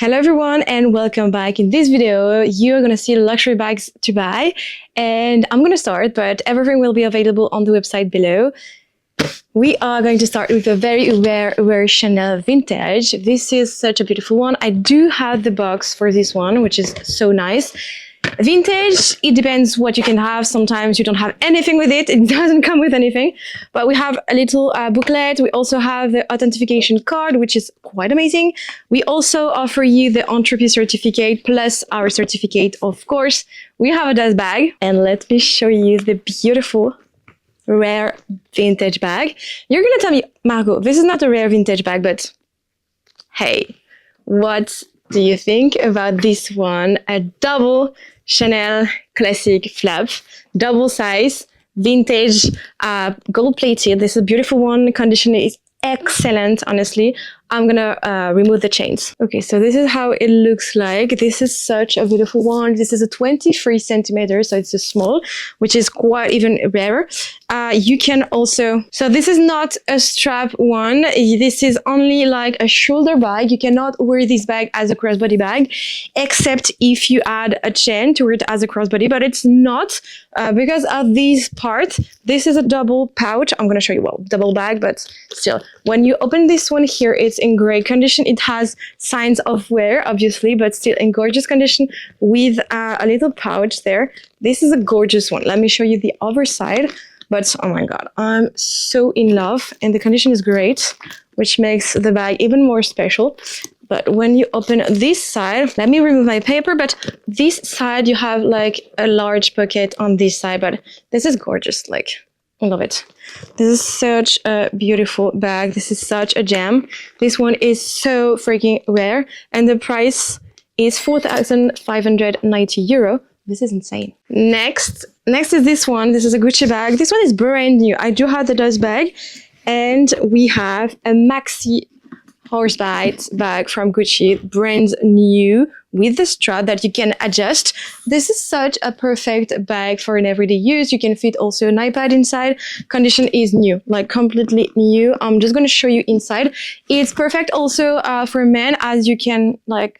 Hello everyone and welcome back. In this video, you're gonna see luxury bags to buy and I'm gonna start, but everything will be available on the website below. We are going to start with a very rare Chanel vintage. This is such a beautiful one. I do have the box for this one, which is so nice. Vintage, it depends what you can have. Sometimes you don't have anything with it. It doesn't come with anything. But we have a little booklet. We also have the authentication card, which is quite amazing. We also offer you the entropy certificate plus our certificate, of course. We have a dust bag. And let me show you the beautiful rare vintage bag. You're going to tell me, Margot, this is not a rare vintage bag, but hey, what do you think about this one? A double Chanel classic flap, double size, vintage, gold plated. This is a beautiful one. Condition is excellent, honestly. I'm gonna remove the chains. Okay, so this is how it looks like. This is such a beautiful one. This is a 23 centimeters, so it's a small, which is quite even rarer. You can also, so this is not a strap one. This is only like a shoulder bag. You cannot wear this bag as a crossbody bag, except if you add a chain to wear it as a crossbody, but it's not because of these parts. This is a double pouch. I'm gonna show you, well, double bag, but still, when you open this one here, it's in great condition. It has signs of wear, obviously, but still in gorgeous condition with a little pouch there. This is a gorgeous one. Let me show you the other side. But oh my god, I'm so in love, and the condition is great, which makes the bag even more special. But when you open this side, let me remove my paper, but this side you have like a large pocket on this side, but this is gorgeous, like I love it. This is such a beautiful bag. This is such a gem. This one is so freaking rare, and the price is 4,590 euro. This is insane. Next is this one. This is a Gucci bag. This one is brand new. I do have the dust bag, and we have a maxi horseback bag from Gucci, brand new, with the strap that you can adjust. This is such a perfect bag for an everyday use. You can fit also an iPad inside. Condition is new, like completely new. I'm just going to show you inside. It's perfect also for men, as you can like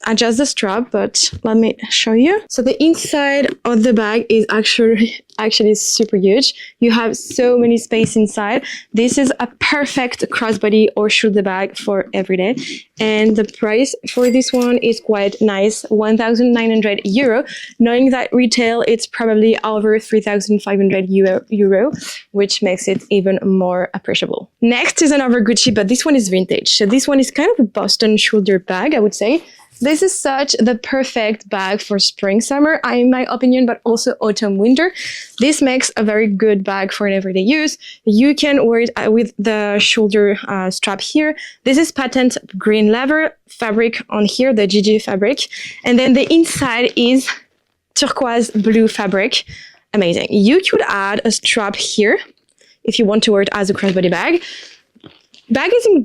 adjust the strap, but let me show you. So the inside of the bag is actually super huge. You have so many space inside. This is a perfect crossbody or shoulder bag for every day. And the price for this one is quite nice, 1,900 euro. Knowing that retail, it's probably over 3,500 euro, which makes it even more appreciable. Next is another Gucci, but this one is vintage. So this one is kind of a Boston shoulder bag, I would say. This is such the perfect bag for spring, summer, in my opinion, but also autumn, winter. This makes a very good bag for an everyday use. You can wear it with the shoulder strap here. This is patent green leather fabric on here, the GG fabric. And then the inside is turquoise blue fabric. Amazing. You could add a strap here if you want to wear it as a crossbody bag. Bag is in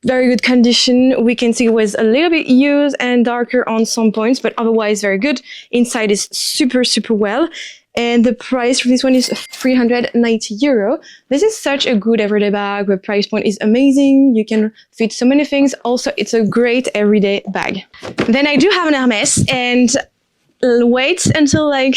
very good condition. We can see it was a little bit used and darker on some points, but otherwise very good. Inside is super well. And the price for this one is 390 euro. This is such a good everyday bag. The price point is amazing. You can fit so many things. Also, it's a great everyday bag. Then I do have an Hermès, and wait until like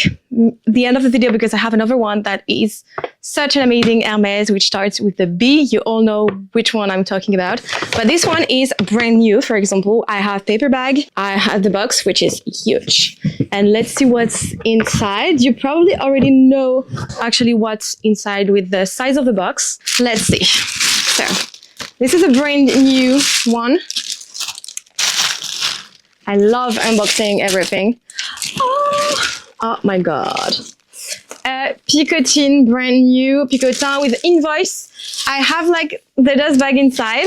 the end of the video because I have another one that is such an amazing Hermès, which starts with the B. You all know which one I'm talking about. But this one is brand new. For example, I have paper bag. I have the box, which is huge. And let's see what's inside. You probably already know actually what's inside with the size of the box. Let's see. So this is a brand new one. I love unboxing everything. Oh my god. Picotin, brand new Picotin with invoice. I have like the dust bag inside.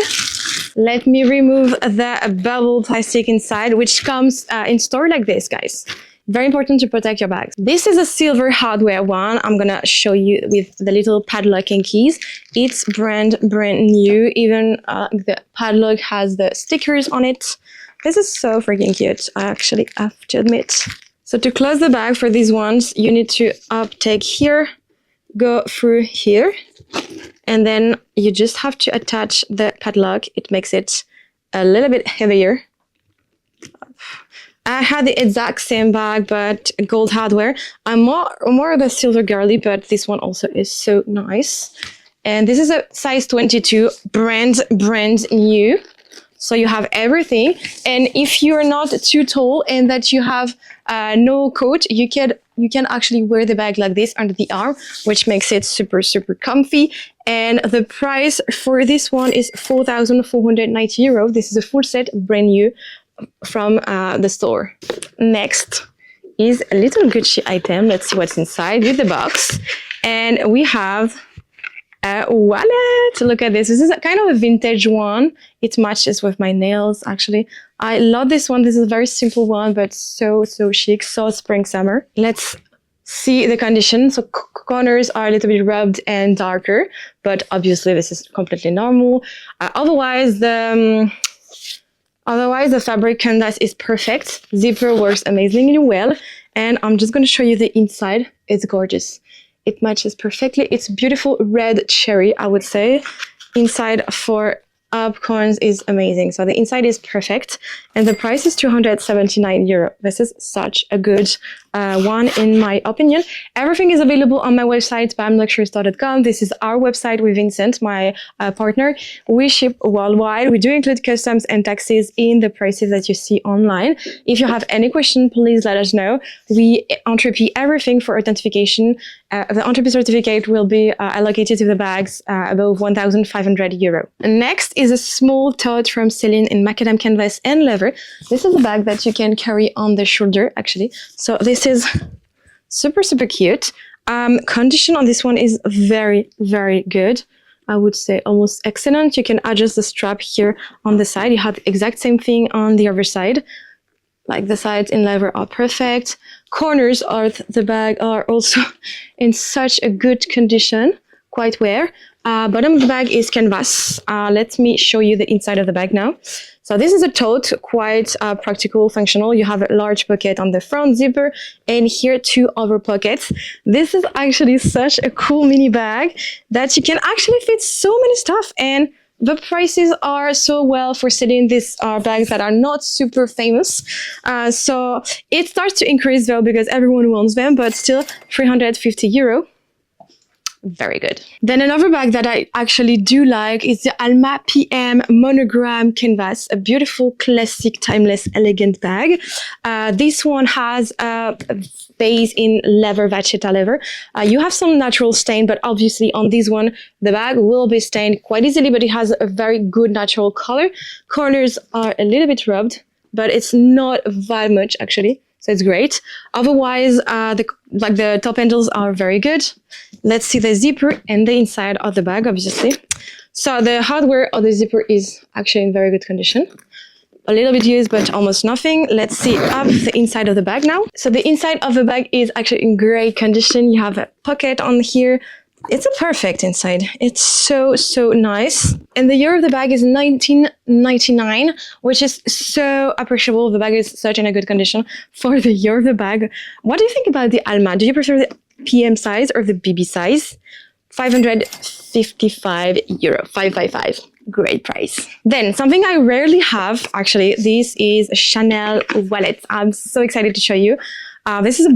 Let me remove the bubble plastic inside, which comes in store like this, guys. Very important to protect your bags. This is a silver hardware one. I'm gonna show you with the little padlock and keys. It's brand new. Even the padlock has the stickers on it. This is so freaking cute, I actually have to admit. So to close the bag for these ones, you need to take here, go through here, and then you just have to attach the padlock. It makes it a little bit heavier. I had the exact same bag, but gold hardware. I'm more of a silver girly, but this one also is so nice. And this is a size 22, brand new. So you have everything. And if you're not too tall and that you have no coat, you can actually wear the bag like this under the arm, which makes it super, super comfy. And the price for this one is 4,490 euros. This is a full set, brand new from the store. Next is a little Gucci item. Let's see what's inside with the box. And we have a wallet. Look at this. This is a kind of a vintage one. It matches with my nails, actually. I love this one. This is a very simple one, but so chic, so spring, summer. Let's see the condition. So corners are a little bit rubbed and darker, but obviously this is completely normal. Otherwise the fabric canvas is perfect. Zipper works amazingly well. And I'm just going to show you the inside. It's gorgeous. It matches perfectly. It's beautiful red cherry, I would say. Inside for popcorns is amazing. So the inside is perfect. And the price is 279 euro. This is such a good one in my opinion. Everything is available on my website, bamluxurystore.com. This is our website with Vincent, my partner. We ship worldwide. We do include customs and taxes in the prices that you see online. If you have any question, please let us know. We entropy everything for authentication. The entropy certificate will be allocated to the bags above 1,500 euro. Next is a small tote from Celine in macadam canvas and leather. This is a bag that you can carry on the shoulder, actually. So this is super, super cute. Condition on this one is very, very good. I would say almost excellent. You can adjust the strap here on the side. You have the exact same thing on the other side. Like the sides in leather are perfect. Corners of the bag are also in such a good condition, quite wear. Bottom of the bag is canvas. Let me show you the inside of the bag now. So this is a tote, quite practical, functional. You have a large pocket on the front zipper and here 2 other pockets. This is actually such a cool mini bag that you can actually fit so many stuff, and the prices are so well for selling these bags that are not super famous. So it starts to increase though because everyone wants them, but still 350 euro. Very good. Then another bag that I actually do like is the Alma PM monogram canvas, a beautiful, classic, timeless, elegant bag. This one has a base in leather, vachetta leather. You have some natural stain, but obviously on this one, the bag will be stained quite easily, but it has a very good natural color. Corners are a little bit rubbed, but it's not that much actually. So it's great. Otherwise, the top handles are very good. Let's see the zipper and the inside of the bag, obviously. So the hardware of the zipper is actually in very good condition. A little bit used, but almost nothing. Let's see up the inside of the bag now. So the inside of the bag is actually in great condition. You have a pocket on here. It's a perfect inside. It's so nice. And the year of the bag is 1999, which is so appreciable. The bag is such in a good condition for the year of the bag. What do you think about the Alma? Do you prefer the PM size or the BB size? 555 euro, 555. Great price. Then something I rarely have, actually, this is a Chanel wallet. I'm so excited to show you. This is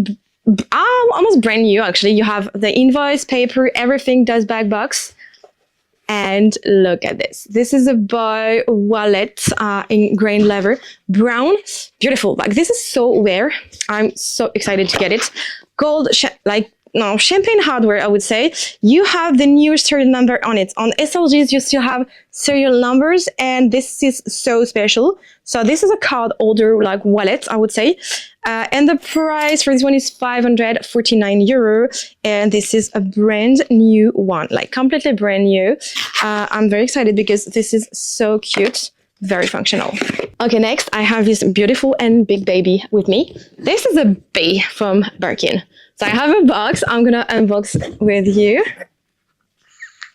almost brand new, actually. You have the invoice, paper, everything, does bag box. And look at this. This is a boy wallet in grain leather, brown, beautiful bag. This is so rare. I'm so excited to get it. Gold, champagne hardware, I would say. You have the new serial number on it. On SLGs, you still have serial numbers, and this is so special. So this is a card holder, like wallet, I would say. And the price for this one is 549 euro. And this is a brand new one, like completely brand new. I'm very excited because this is so cute. Very functional. Okay, next I have this beautiful and big baby with me. This is a bee from Birkin. So I have a box I'm gonna unbox with you.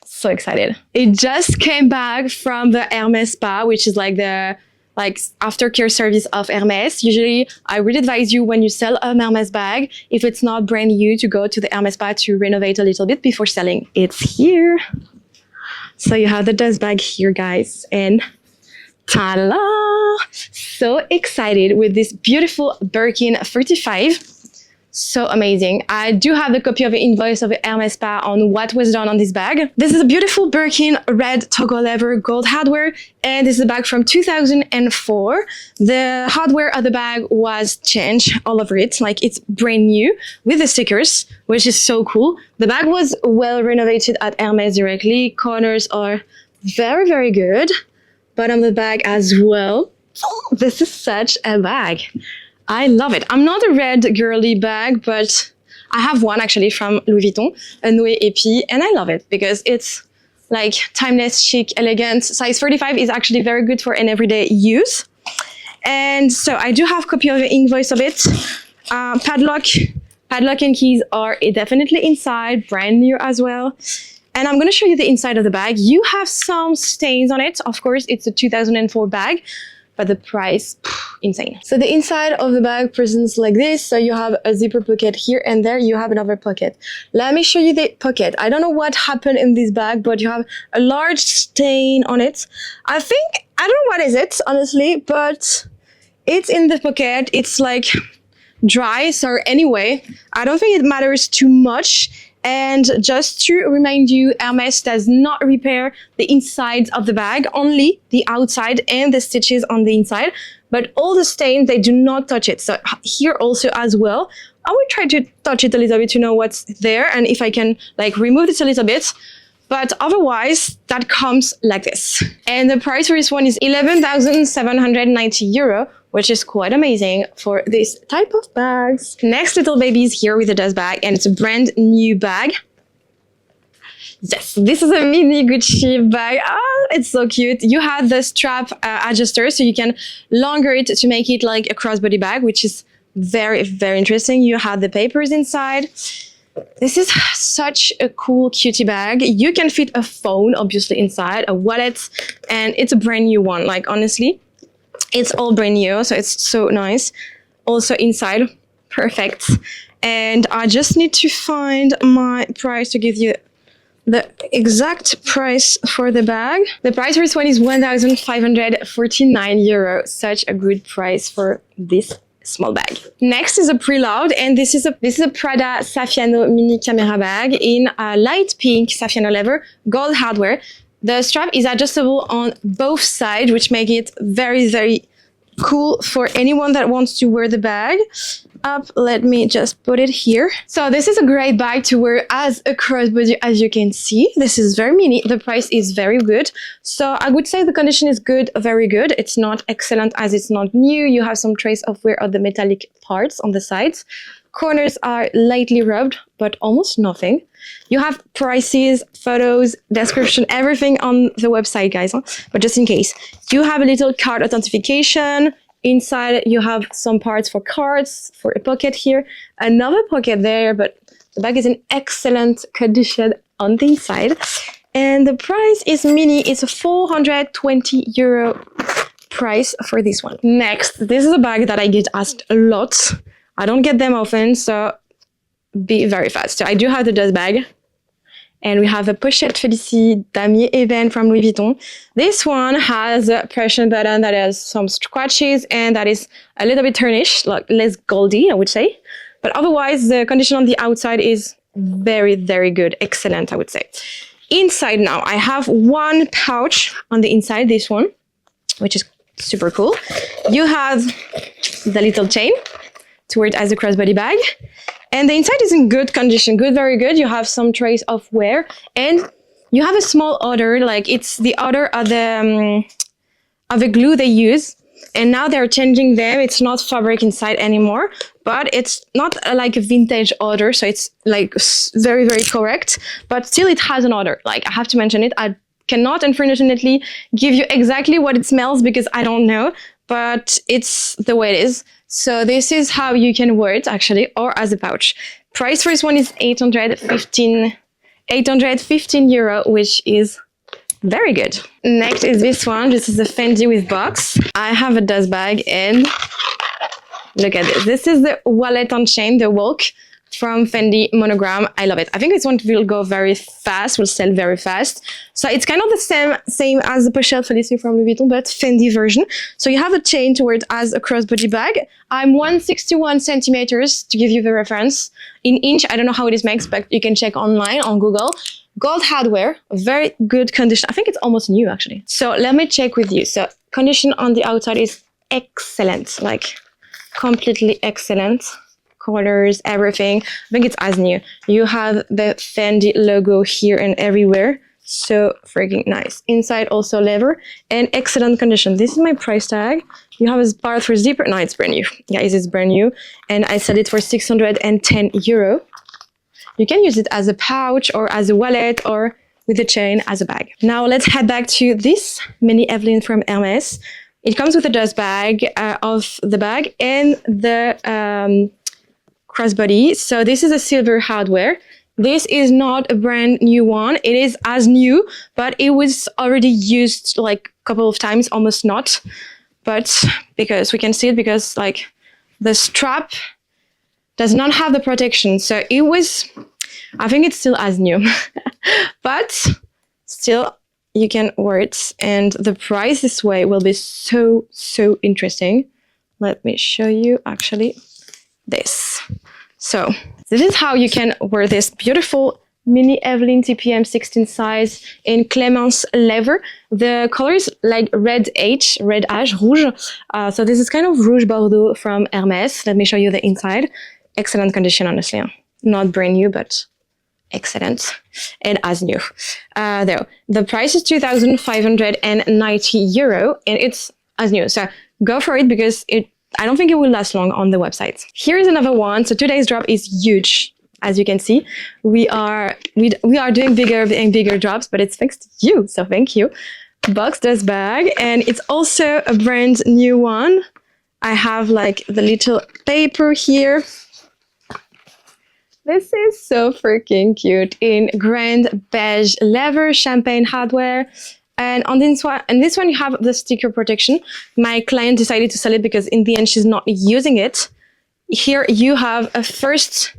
So excited. It just came back from the Hermès spa, which is like the aftercare service of Hermès. Usually I would advise you when you sell an Hermès bag, if it's not brand new, to go to the Hermès spa to renovate a little bit before selling. It's here. So you have the dust bag here, guys, and ta-da! So excited with this beautiful Birkin 35. So amazing. I do have the copy of the invoice of the Hermès Spa on what was done on this bag. This is a beautiful Birkin red toggle leather gold hardware, and this is a bag from 2004. The hardware of the bag was changed all over it, like it's brand new with the stickers, which is so cool. The bag was well renovated at Hermès directly. Corners are very, very good. Bottom of the bag as well. Oh, this is such a bag. I love it. I'm not a red girly bag, but I have one actually from Louis Vuitton, a Noé Epi, and I love it because it's like timeless, chic, elegant. Size 35 is actually very good for an everyday use. And so I do have a copy of the invoice of it. Padlock and keys are definitely inside, brand new as well. And I'm going to show you the inside of the bag. You have some stains on it. Of course, it's a 2004 bag. But the price, insane. So the inside of the bag presents like this. So you have a zipper pocket here, and there you have another pocket. Let me show you the pocket. I don't know what happened in this bag, but you have a large stain on it. I don't know what is it, honestly, but it's in the pocket. It's like dry. So anyway, I don't think it matters too much. And just to remind you, Hermès does not repair the insides of the bag, only the outside and the stitches on the inside. But all the stains, they do not touch it. So here also as well, I will try to touch it a little bit to know what's there and if I can like remove this a little bit. But otherwise, that comes like this. And the price for this one is 11,790 euro, which is quite amazing for this type of bags. Next little baby is here with a dust bag, and it's a brand new bag. Yes, this is a mini Gucci bag. Oh, it's so cute. You have the strap adjuster, so you can longer it to make it like a crossbody bag, which is very, very interesting. You have the papers inside. This is such a cool cutie bag. You can fit a phone, obviously, inside, a wallet, and it's a brand new one. Like, honestly, it's all brand new, so it's so nice. Also inside, perfect. And I just need to find my price to give you the exact price for the bag. The price for this one is 1,549 euro. Such a good price for this small bag. Next is a preload, and this is a Prada Saffiano mini camera bag in a light pink Saffiano leather, gold hardware. The strap is adjustable on both sides, which make it very, very cool for anyone that wants to wear the bag. Let me just put it here. So this is a great bag to wear as a crossbody, as you can see. This is very mini. The price is very good. So I would say the condition is good, very good. It's not excellent as it's not new. You have some trace of wear of the metallic parts on the sides. Corners are lightly rubbed, but almost nothing. You have prices, photos, description, everything on the website, guys. But just in case, you have a little card authentication. Inside, you have some parts for cards, for a pocket here, another pocket there, but the bag is in excellent condition on the inside. And the price is mini. It's a 420 euro price for this one. Next, this is a bag that I get asked a lot. I don't get them often, so be very fast. So I do have the dust bag. And we have a Pochette Félicie Damier Eben from Louis Vuitton. This one has a pressure button that has some scratches and that is a little bit tarnished, like less goldy, I would say. But otherwise, the condition on the outside is very, very good. Excellent, I would say. Inside now, I have one pouch on the inside, this one, which is super cool. You have the little chain to wear it as a crossbody bag. And the inside is in good condition, good, very good. You have some trace of wear, and you have a small odor, like it's the odor of the glue they use. And now they're changing them. It's not fabric inside anymore, but it's not like a vintage odor, so it's like very, very correct. But still, it has an odor. Like I have to mention it. I cannot, unfortunately, give you exactly what it smells because I don't know, but it's the way it is. So this is how you can wear it actually, or as a pouch. Price for this one is 815 euro, which is very good. Next is this one. This is a Fendi with box. I have a dust bag, and look at this. This is the wallet on chain, the Walk from Fendi monogram. I love it. I think this one will go very fast, will sell very fast. So it's kind of the same as the Pochette Felicity from Louis Vuitton, but Fendi version. So you have a chain to wear it as a crossbody bag. I'm 161 centimeters to give you the reference. In inch, I don't know how it is made, but you can check online on Google. Gold hardware, very good condition. I think it's almost new actually. So let me check with you. So condition on the outside is excellent, like completely excellent. Colors, everything. I think it's as new. You have the Fendi logo here and everywhere. So freaking nice. Inside also leather and excellent condition. This is my price tag. You have a part for zipper. No, it's brand new. Guys, it's brand new. And I sell it for 610 euro. You can use it as a pouch or as a wallet or with a chain as a bag. Now let's head back to this mini Evelyn from Hermès. It comes with a dust bag of the bag and the crossbody. So this is a silver hardware. This is not a brand new one. It is as new, but it was already used like a couple of times, almost not. But because we can see it because like the strap does not have the protection. So it was, I think it's still as new, but still you can wear it. And the price this way will be so interesting. Let me show you actually this. So this is how you can wear this beautiful mini Evelyn TPM 16 size in Clémence leather. The color is like red ash, rouge. So this is kind of rouge Bordeaux from Hermès. Let me show you the inside. Excellent condition, honestly. Not brand new, but excellent and as new. Though the price is 2,590 euro and it's as new. So go for it because I don't think it will last long on the website. Here's another one. So today's drop is huge. As you can see, we are doing bigger and bigger drops, but it's thanks to you. So thank you. Box dust bag. And it's also a brand new one. I have like the little paper here. This is so freaking cute in grand beige leather, champagne hardware. And on this one, you have the sticker protection. My client decided to sell it because in the end, she's not using it. Here you have a first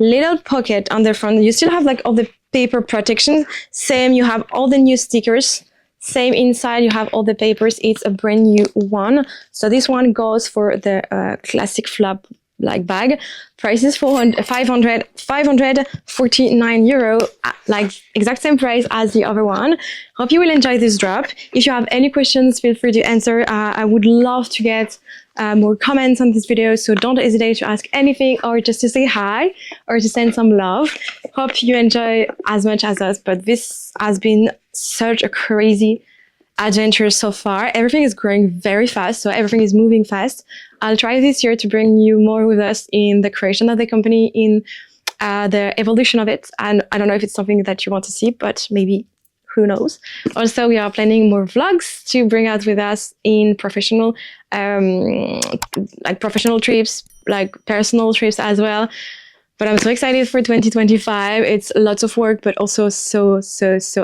little pocket on the front. You still have like all the paper protection. Same, you have all the new stickers. Same inside, you have all the papers. It's a brand new one. So this one goes for the classic flap like bag. Price is 549 euro, like exact same price as the other one. Hope you will enjoy this drop. If you have any questions, feel free to answer. I would love to get more comments on this video, so don't hesitate to ask anything or just to say hi or to send some love. Hope you enjoy as much as us, but this has been such a crazy adventure so far. Everything is growing very fast, so everything is moving fast. I'll try this year to bring you more with us in the creation of the company, in the evolution of it. And I don't know if it's something that you want to see, but maybe, who knows. Also, we are planning more vlogs to bring out with us in professional, like professional trips, like personal trips as well. But I'm so excited for 2025. It's lots of work, but also so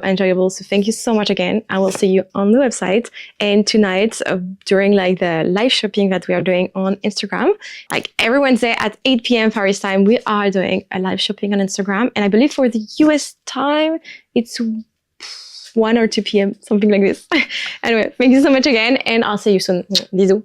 enjoyable. So thank you so much again. I will see you on the website. And tonight, during like the live shopping that we are doing on Instagram, like every Wednesday at 8 p.m. Paris time, we are doing a live shopping on Instagram. And I believe for the US time, it's 1 or 2 p.m., something like this. Anyway, thank you so much again. And I'll see you soon. Bisous.